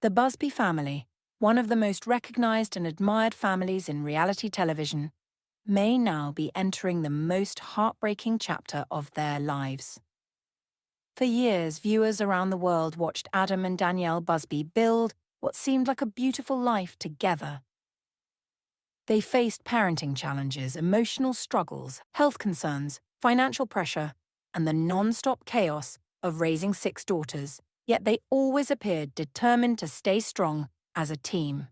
The Busby family, one of the most recognized and admired families in reality television, may now be entering the most heartbreaking chapter of their lives. For years, viewers around the world watched Adam and Danielle Busby build what seemed like a beautiful life together. They faced parenting challenges, emotional struggles, health concerns, financial pressure, and the non-stop chaos of raising 6 daughters, yet they always appeared determined to stay strong as a team.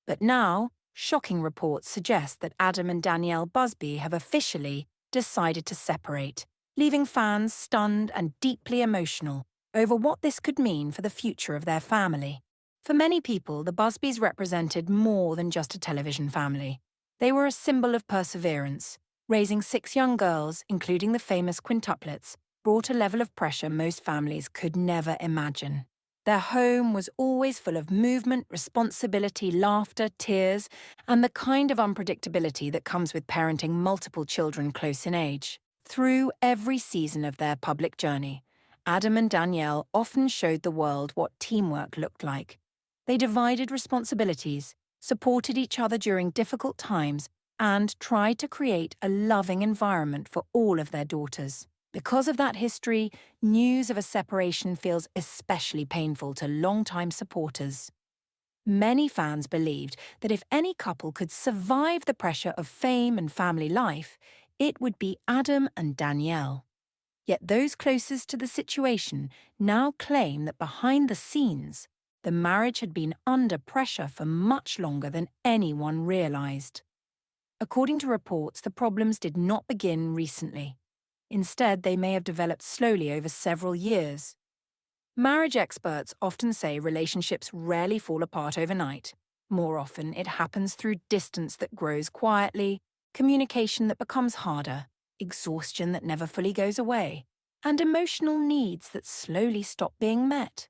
But now, shocking reports suggest that Adam and Danielle Busby have officially decided to separate, leaving fans stunned and deeply emotional over what this could mean for the future of their family. For many people, the Busbys represented more than just a television family. They were a symbol of perseverance. Raising 6 young girls, including the famous Quintuplets, brought a level of pressure most families could never imagine. Their home was always full of movement, responsibility, laughter, tears, and the kind of unpredictability that comes with parenting multiple children close in age. Through every season of their public journey, Adam and Danielle often showed the world what teamwork looked like. They divided responsibilities, supported each other during difficult times, and tried to create a loving environment for all of their daughters. Because of that history, news of a separation feels especially painful to longtime supporters. Many fans believed that if any couple could survive the pressure of fame and family life, it would be Adam and Danielle. Yet those closest to the situation now claim that behind the scenes, the marriage had been under pressure for much longer than anyone realized. According to reports, the problems did not begin recently. Instead, they may have developed slowly over several years. Marriage experts often say relationships rarely fall apart overnight. More often, it happens through distance that grows quietly, communication that becomes harder, exhaustion that never fully goes away, and emotional needs that slowly stop being met.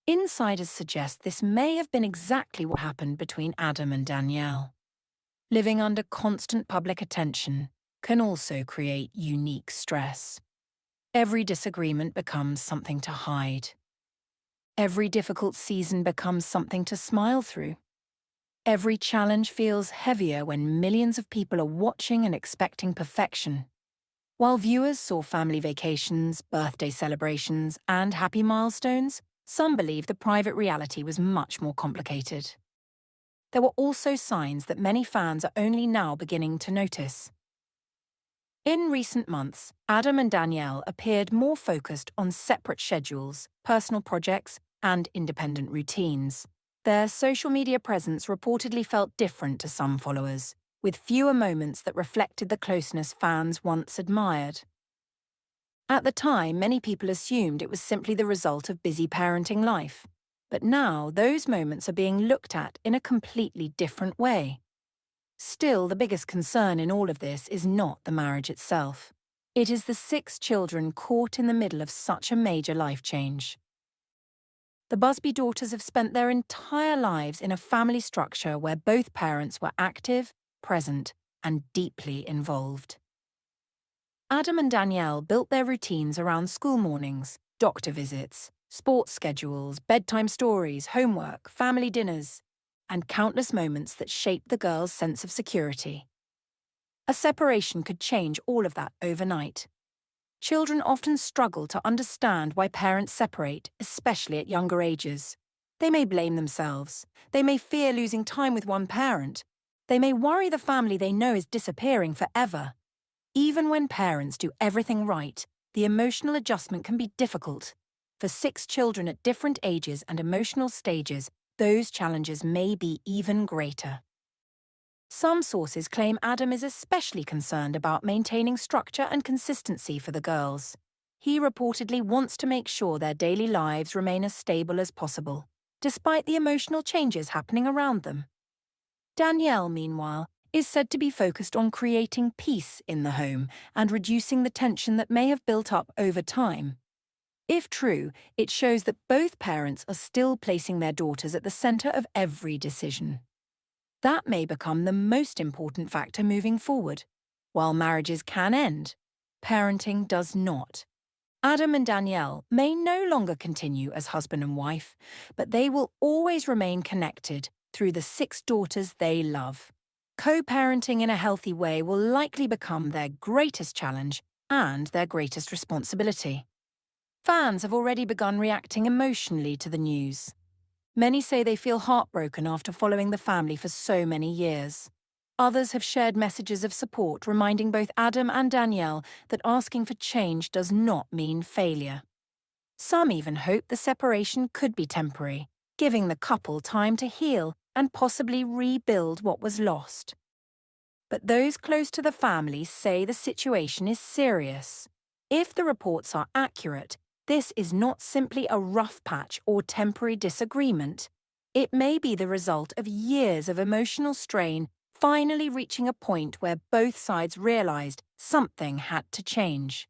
Insiders suggest this may have been exactly what happened between Adam and Danielle. Living under constant public attention can also create unique stress. Every disagreement becomes something to hide. Every difficult season becomes something to smile through. Every challenge feels heavier when millions of people are watching and expecting perfection. While viewers saw family vacations, birthday celebrations, and happy milestones, some believe the private reality was much more complicated. There were also signs that many fans are only now beginning to notice. In recent months, Adam and Danielle appeared more focused on separate schedules, personal projects, and independent routines. Their social media presence reportedly felt different to some followers, with fewer moments that reflected the closeness fans once admired. At the time, many people assumed it was simply the result of busy parenting life. But now, those moments are being looked at in a completely different way. Still, the biggest concern in all of this is not the marriage itself. It is the 6 children caught in the middle of such a major life change. The Busby daughters have spent their entire lives in a family structure where both parents were active, present, and deeply involved. Adam and Danielle built their routines around school mornings, doctor visits, sports schedules, bedtime stories, homework, family dinners, and countless moments that shaped the girls' sense of security. A separation could change all of that overnight. Children often struggle to understand why parents separate, especially at younger ages. They may blame themselves. They may fear losing time with one parent. They may worry the family they know is disappearing forever. Even when parents do everything right, the emotional adjustment can be difficult. For 6 children at different ages and emotional stages, those challenges may be even greater. Some sources claim Adam is especially concerned about maintaining structure and consistency for the girls. He reportedly wants to make sure their daily lives remain as stable as possible, despite the emotional changes happening around them. Danielle, meanwhile, is said to be focused on creating peace in the home and reducing the tension that may have built up over time. If true, it shows that both parents are still placing their daughters at the center of every decision. That may become the most important factor moving forward. While marriages can end, parenting does not. Adam and Danielle may no longer continue as husband and wife, but they will always remain connected through the 6 daughters they love. Co-parenting in a healthy way will likely become their greatest challenge and their greatest responsibility. Fans have already begun reacting emotionally to the news. Many say they feel heartbroken after following the family for so many years. Others have shared messages of support, reminding both Adam and Danielle that asking for change does not mean failure. Some even hope the separation could be temporary, giving the couple time to heal and possibly rebuild what was lost. But those close to the family say the situation is serious. If the reports are accurate, this is not simply a rough patch or temporary disagreement. It may be the result of years of emotional strain finally reaching a point where both sides realized something had to change.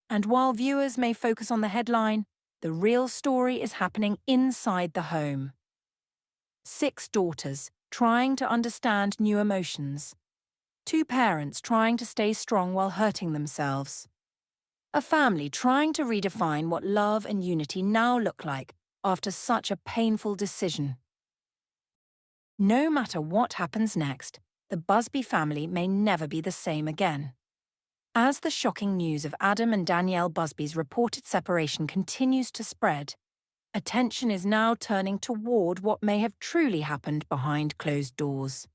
And while viewers may focus on the headline, the real story is happening inside the home. 6 daughters trying to understand new emotions. 2 parents trying to stay strong while hurting themselves. A family trying to redefine what love and unity now look like after such a painful decision. No matter what happens next, the Busby family may never be the same again. As the shocking news of Adam and Danielle Busby's reported separation continues to spread, attention is now turning toward what may have truly happened behind closed doors.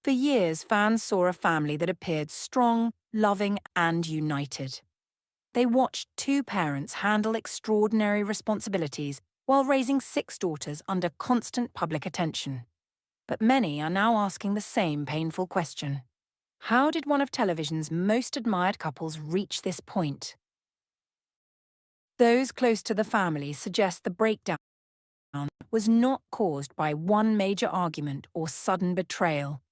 For years, fans saw a family that appeared strong, loving, and united. They watched 2 parents handle extraordinary responsibilities while raising 6 daughters under constant public attention. But many are now asking the same painful question. How did one of television's most admired couples reach this point? Those close to the family suggest the breakdown was not caused by one major argument or sudden betrayal.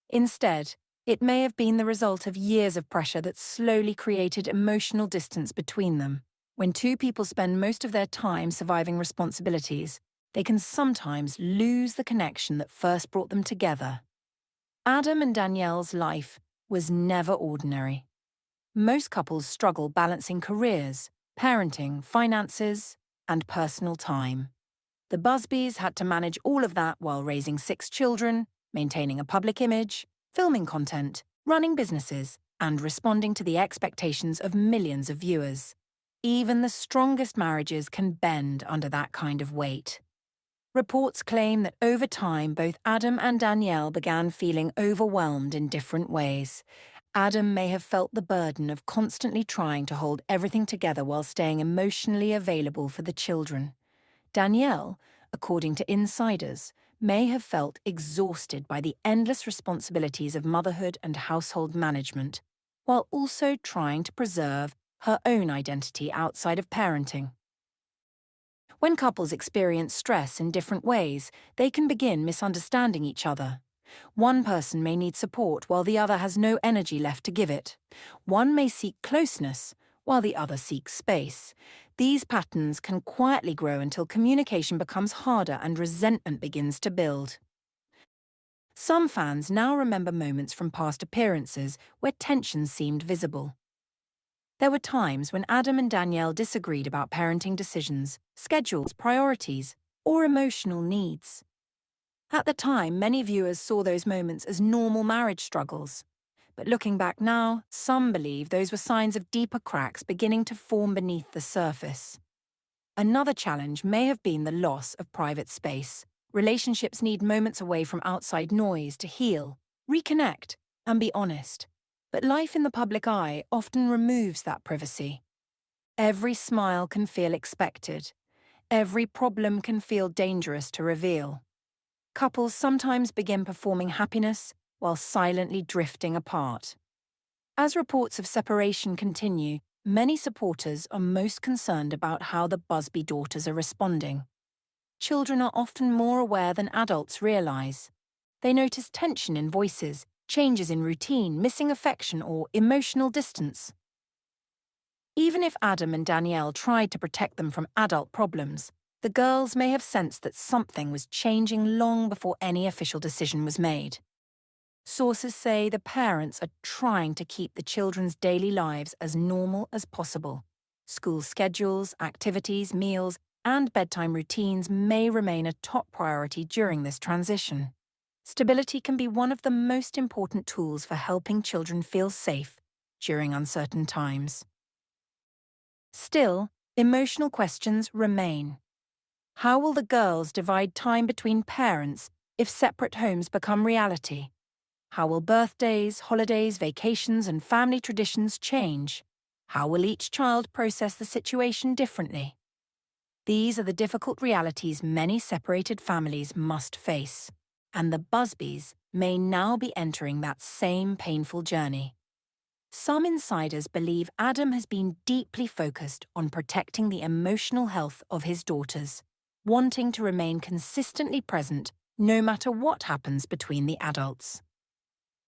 Instead, it may have been the result of years of pressure that slowly created emotional distance between them. When 2 people spend most of their time surviving responsibilities, they can sometimes lose the connection that first brought them together. Adam and Danielle's life was never ordinary. Most couples struggle balancing careers, parenting, finances, and personal time. The Busbys had to manage all of that while raising 6 children, maintaining a public image, filming content, running businesses, and responding to the expectations of millions of viewers. Even the strongest marriages can bend under that kind of weight. Reports claim that over time, both Adam and Danielle began feeling overwhelmed in different ways. Adam may have felt the burden of constantly trying to hold everything together while staying emotionally available for the children. Danielle, according to insiders, may have felt exhausted by the endless responsibilities of motherhood and household management, while also trying to preserve her own identity outside of parenting. When couples experience stress in different ways, they can begin misunderstanding each other. One person may need support while the other has no energy left to give it. One may seek closeness while the other seeks space. These patterns can quietly grow until communication becomes harder and resentment begins to build. Some fans now remember moments from past appearances where tension seemed visible. There were times when Adam and Danielle disagreed about parenting decisions, schedules, priorities, or emotional needs. At the time, many viewers saw those moments as normal marriage struggles. But looking back now, some believe those were signs of deeper cracks beginning to form beneath the surface. Another challenge may have been the loss of private space. Relationships need moments away from outside noise to heal, reconnect, and be honest. But life in the public eye often removes that privacy. Every smile can feel expected. Every problem can feel dangerous to reveal. Couples sometimes begin performing happiness while silently drifting apart. As reports of separation continue, many supporters are most concerned about how the Busby daughters are responding. Children are often more aware than adults realize. They notice tension in voices, changes in routine, missing affection, or emotional distance. Even if Adam and Danielle tried to protect them from adult problems, the girls may have sensed that something was changing long before any official decision was made. Sources say the parents are trying to keep the children's daily lives as normal as possible, School schedules, activities, meals, and bedtime routines may remain a top priority during this transition. Stability can be one of the most important tools for helping children feel safe during uncertain times. Still, emotional questions remain. How will the girls divide time between parents if separate homes become reality? How will birthdays, holidays, vacations, and family traditions change? How will each child process the situation differently? These are the difficult realities many separated families must face, and the Busbys may now be entering that same painful journey. Some insiders believe Adam has been deeply focused on protecting the emotional health of his daughters, wanting to remain consistently present no matter what happens between the adults.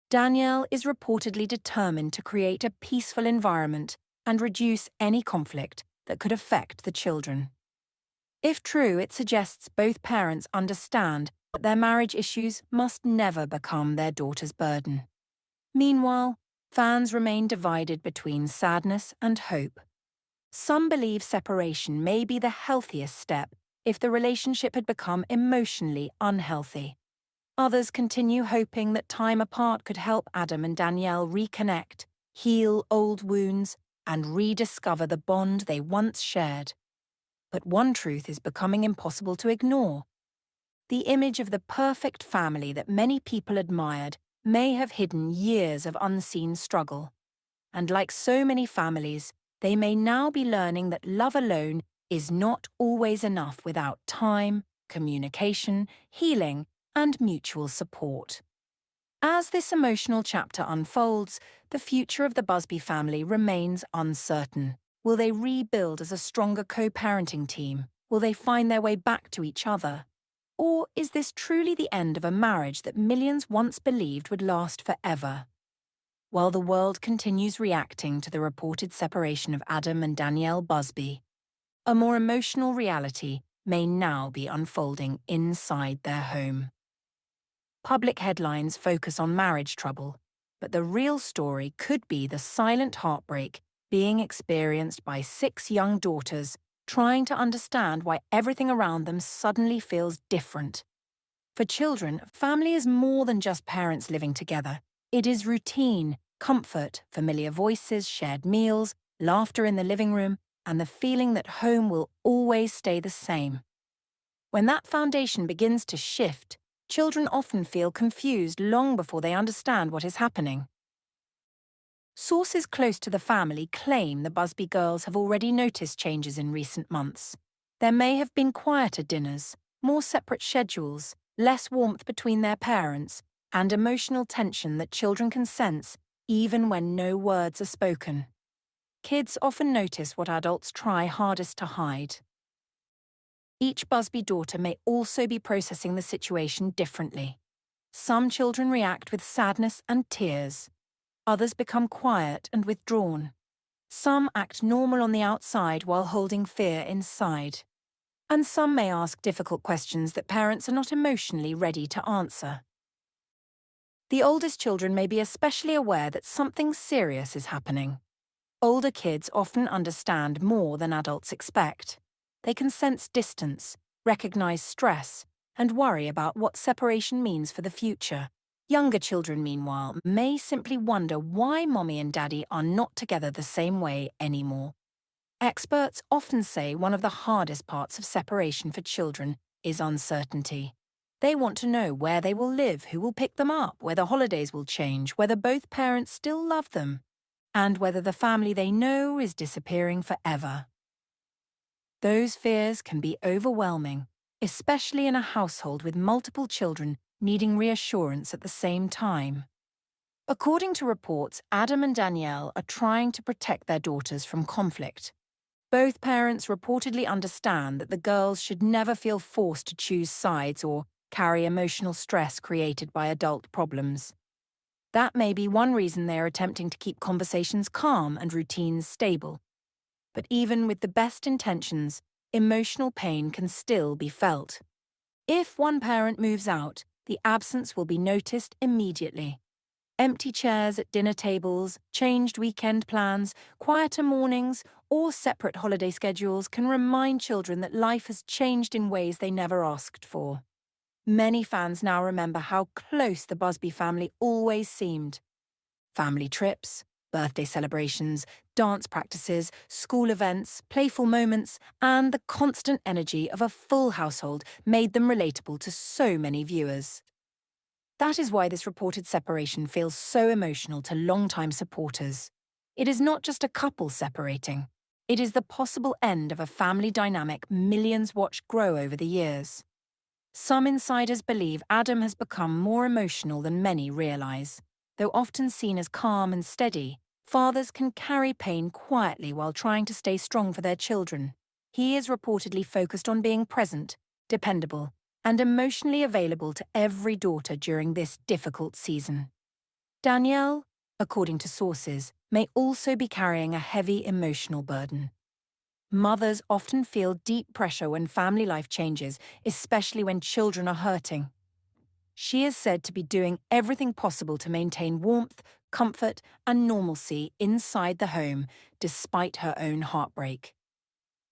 Danielle is reportedly determined to create a peaceful environment and reduce any conflict that could affect the children. If true, it suggests both parents understand that their marriage issues must never become their daughter's burden. Meanwhile, fans remain divided between sadness and hope. Some believe separation may be the healthiest step if the relationship had become emotionally unhealthy. Others continue hoping that time apart could help Adam and Danielle reconnect, heal old wounds, and rediscover the bond they once shared. But one truth is becoming impossible to ignore. The image of the perfect family that many people admired may have hidden years of unseen struggle. And like so many families, they may now be learning that love alone is not always enough without time, communication, healing, and mutual support. As this emotional chapter unfolds, the future of the Busby family remains uncertain. Will they rebuild as a stronger co-parenting team? Will they find their way back to each other? Or is this truly the end of a marriage that millions once believed would last forever? While the world continues reacting to the reported separation of Adam and Danielle Busby, a more emotional reality may now be unfolding inside their home. Public headlines focus on marriage trouble, but the real story could be the silent heartbreak being experienced by 6 young daughters trying to understand why everything around them suddenly feels different. For children, family is more than just parents living together. It is routine, comfort, familiar voices, shared meals, laughter in the living room, and the feeling that home will always stay the same. When that foundation begins to shift, children often feel confused long before they understand what is happening. Sources close to the family claim the Busby girls have already noticed changes in recent months. There may have been quieter dinners, more separate schedules, less warmth between their parents, and emotional tension that children can sense even when no words are spoken. Kids often notice what adults try hardest to hide. Each Busby daughter may also be processing the situation differently. Some children react with sadness and tears. Others become quiet and withdrawn. Some act normal on the outside while holding fear inside. And some may ask difficult questions that parents are not emotionally ready to answer. The oldest children may be especially aware that something serious is happening. Older kids often understand more than adults expect. They can sense distance, recognize stress, and worry about what separation means for the future. Younger children, meanwhile, may simply wonder why mommy and daddy are not together the same way anymore. Experts often say one of the hardest parts of separation for children is uncertainty. They want to know where they will live, who will pick them up, whether holidays will change, whether both parents still love them, and whether the family they know is disappearing forever. Those fears can be overwhelming, especially in a household with multiple children needing reassurance at the same time. According to reports, Adam and Danielle are trying to protect their daughters from conflict. Both parents reportedly understand that the girls should never feel forced to choose sides or carry emotional stress created by adult problems. That may be one reason they are attempting to keep conversations calm and routines stable. But even with the best intentions, emotional pain can still be felt. If one parent moves out, the absence will be noticed immediately. Empty chairs at dinner tables, changed weekend plans, quieter mornings, or separate holiday schedules can remind children that life has changed in ways they never asked for. Many fans now remember how close the Busby family always seemed. Family trips, birthday celebrations, dance practices, school events, playful moments, and the constant energy of a full household made them relatable to so many viewers. That is why this reported separation feels so emotional to longtime supporters. It is not just a couple separating. It is the possible end of a family dynamic millions watched grow over the years. Some insiders believe Adam has become more emotional than many realise. Though often seen as calm and steady, fathers can carry pain quietly while trying to stay strong for their children. He is reportedly focused on being present, dependable, and emotionally available to every daughter during this difficult season. Danielle, according to sources, may also be carrying a heavy emotional burden. Mothers often feel deep pressure when family life changes, especially when children are hurting. She is said to be doing everything possible to maintain warmth, comfort, and normalcy inside the home, despite her own heartbreak.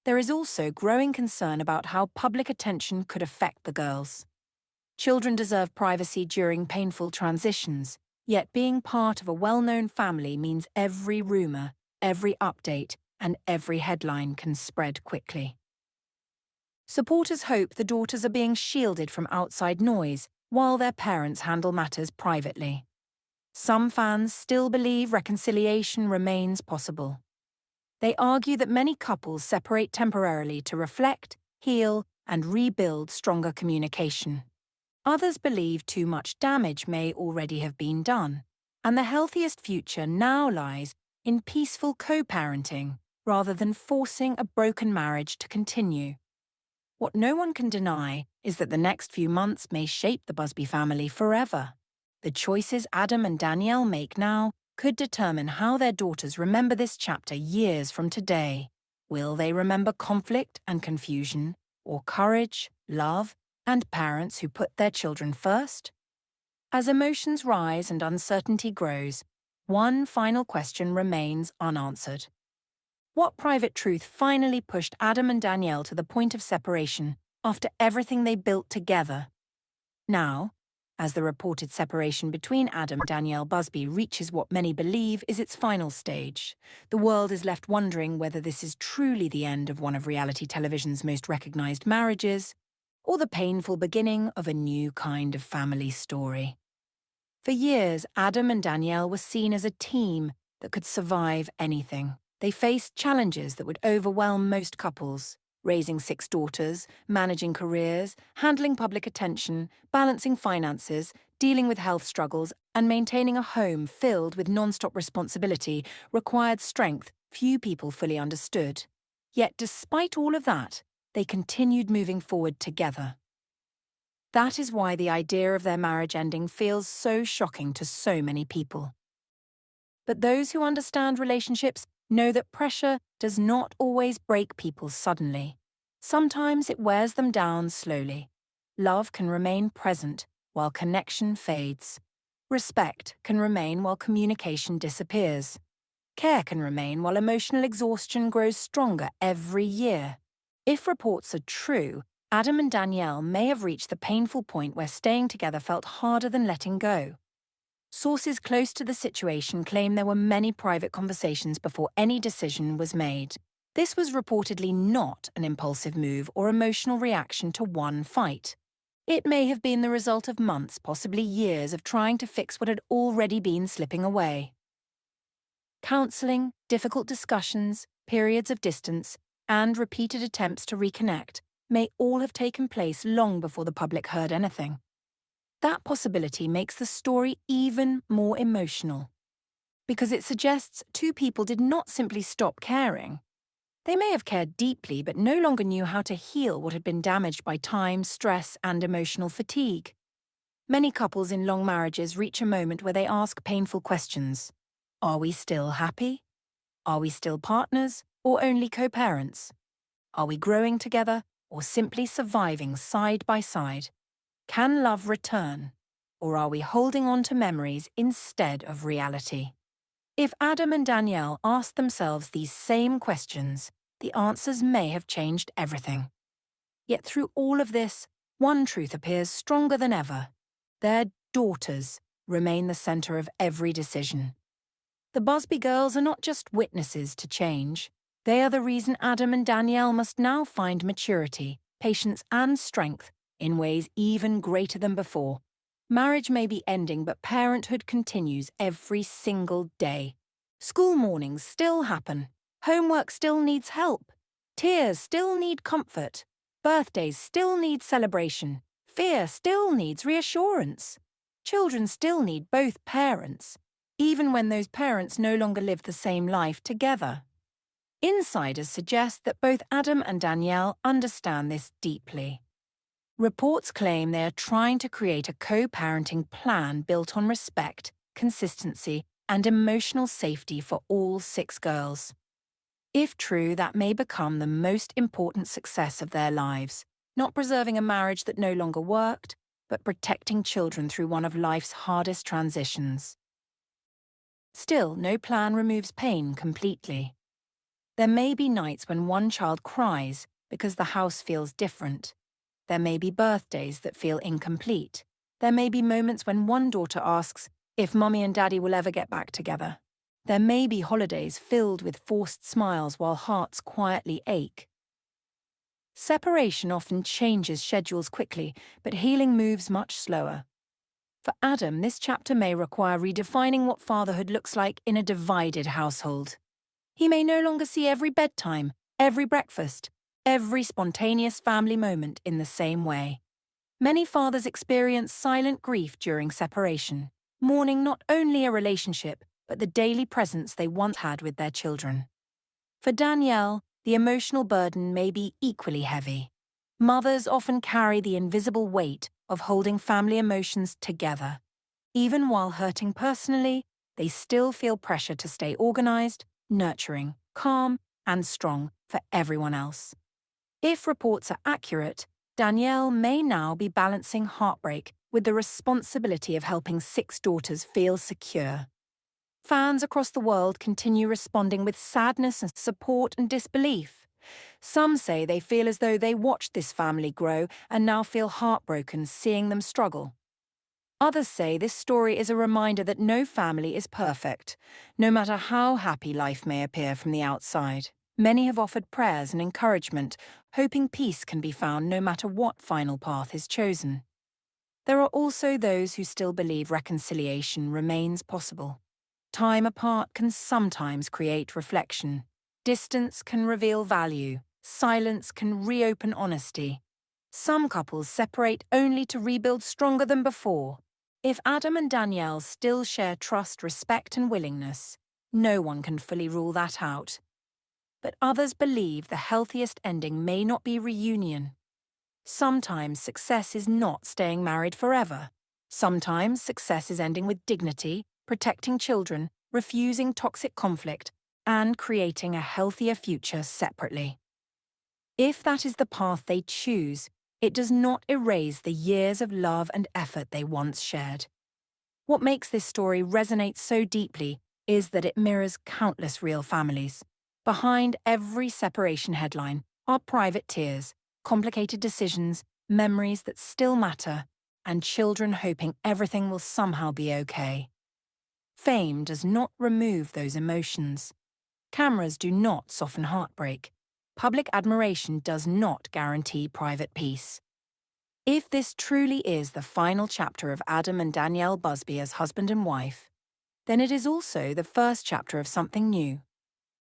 There is also growing concern about how public attention could affect the girls. Children deserve privacy during painful transitions, yet being part of a well-known family means every rumour, every update, and every headline can spread quickly. Supporters hope the daughters are being shielded from outside noise while their parents handle matters privately. Some fans still believe reconciliation remains possible. They argue that many couples separate temporarily to reflect, heal, and rebuild stronger communication. Others believe too much damage may already have been done, and the healthiest future now lies in peaceful co-parenting rather than forcing a broken marriage to continue. What no one can deny is that the next few months may shape the Busby family forever. The choices Adam and Danielle make now could determine how their daughters remember this chapter years from today. Will they remember conflict and confusion, or courage, love, and parents who put their children first? As emotions rise and uncertainty grows, one final question remains unanswered. What private truth finally pushed Adam and Danielle to the point of separation after everything they built together? Now, as the reported separation between Adam and Danielle Busby reaches what many believe is its final stage, the world is left wondering whether this is truly the end of one of reality television's most recognised marriages, or the painful beginning of a new kind of family story. For years, Adam and Danielle were seen as a team that could survive anything. They faced challenges that would overwhelm most couples: raising 6 daughters, managing careers, handling public attention, balancing finances, dealing with health struggles, and maintaining a home filled with non-stop responsibility required strength few people fully understood. Yet despite all of that, they continued moving forward together. That is why the idea of their marriage ending feels so shocking to so many people. But those who understand relationships know that pressure does not always break people suddenly. Sometimes it wears them down slowly. Love can remain present while connection fades. Respect can remain while communication disappears. Care can remain while emotional exhaustion grows stronger every year. If reports are true, Adam and Danielle may have reached the painful point where staying together felt harder than letting go. Sources close to the situation claim there were many private conversations before any decision was made. This was reportedly not an impulsive move or emotional reaction to one fight. It may have been the result of months, possibly years, of trying to fix what had already been slipping away. Counselling, difficult discussions, periods of distance, and repeated attempts to reconnect may all have taken place long before the public heard anything. That possibility makes the story even more emotional, because it suggests 2 people did not simply stop caring. They may have cared deeply, but no longer knew how to heal what had been damaged by time, stress, and emotional fatigue. Many couples in long marriages reach a moment where they ask painful questions. Are we still happy? Are we still partners, or only co-parents? Are we growing together, or simply surviving side by side? Can love return? or are we holding on to memories instead of reality? If Adam and Danielle asked themselves these same questions, the answers may have changed everything. Yet through all of this, one truth appears stronger than ever. Their daughters remain the center of every decision. The Busby girls are not just witnesses to change. They are the reason Adam and Danielle must now find maturity, patience, and strength in ways even greater than before. Marriage may be ending, but parenthood continues every single day. School mornings still happen. Homework still needs help. Tears still need comfort. Birthdays still need celebration. Fear still needs reassurance. Children still need both parents, even when those parents no longer live the same life together. Insiders suggest that both Adam and Danielle understand this deeply. Reports claim they are trying to create a co-parenting plan built on respect, consistency, and emotional safety for all 6 girls. If true, that may become the most important success of their lives, not preserving a marriage that no longer worked, but protecting children through one of life's hardest transitions. Still, no plan removes pain completely. There may be nights when one child cries because the house feels different. There may be birthdays that feel incomplete. There may be moments when one daughter asks if Mummy and Daddy will ever get back together. There may be holidays filled with forced smiles while hearts quietly ache. Separation often changes schedules quickly, but healing moves much slower. For Adam, this chapter may require redefining what fatherhood looks like in a divided household. He may no longer see every bedtime, every breakfast, every spontaneous family moment in the same way. Many fathers experience silent grief during separation, mourning not only a relationship, but the daily presence they once had with their children. For Danielle, the emotional burden may be equally heavy. Mothers often carry the invisible weight of holding family emotions together. Even while hurting personally, they still feel pressure to stay organized, nurturing, calm, and strong for everyone else. If reports are accurate, Danielle may now be balancing heartbreak with the responsibility of helping 6 daughters feel secure. Fans across the world continue responding with sadness and support and disbelief. Some say they feel as though they watched this family grow and now feel heartbroken seeing them struggle. Others say this story is a reminder that no family is perfect, no matter how happy life may appear from the outside. Many have offered prayers and encouragement, hoping peace can be found no matter what final path is chosen. There are also those who still believe reconciliation remains possible. Time apart can sometimes create reflection. Distance can reveal value. Silence can reopen honesty. Some couples separate only to rebuild stronger than before. If Adam and Danielle still share trust, respect, and willingness, no one can fully rule that out. But others believe the healthiest ending may not be reunion. Sometimes success is not staying married forever. Sometimes success is ending with dignity, protecting children, refusing toxic conflict, and creating a healthier future separately. If that is the path they choose, it does not erase the years of love and effort they once shared. What makes this story resonate so deeply is that it mirrors countless real families. Behind every separation headline are private tears, complicated decisions, memories that still matter, and children hoping everything will somehow be okay. Fame does not remove those emotions. Cameras do not soften heartbreak. Public admiration does not guarantee private peace. If this truly is the final chapter of Adam and Danielle Busby as husband and wife, then it is also the first chapter of something new.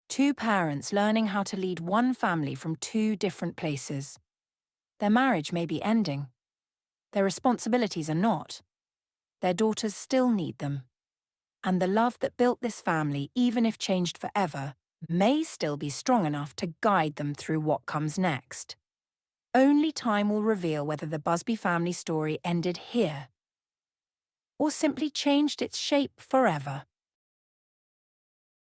2 parents learning how to lead one family from 2 different places. Their marriage may be ending. Their responsibilities are not. Their daughters still need them. And the love that built this family, even if changed forever, may still be strong enough to guide them through what comes next. Only time will reveal whether the Busby family story ended here or simply changed its shape forever.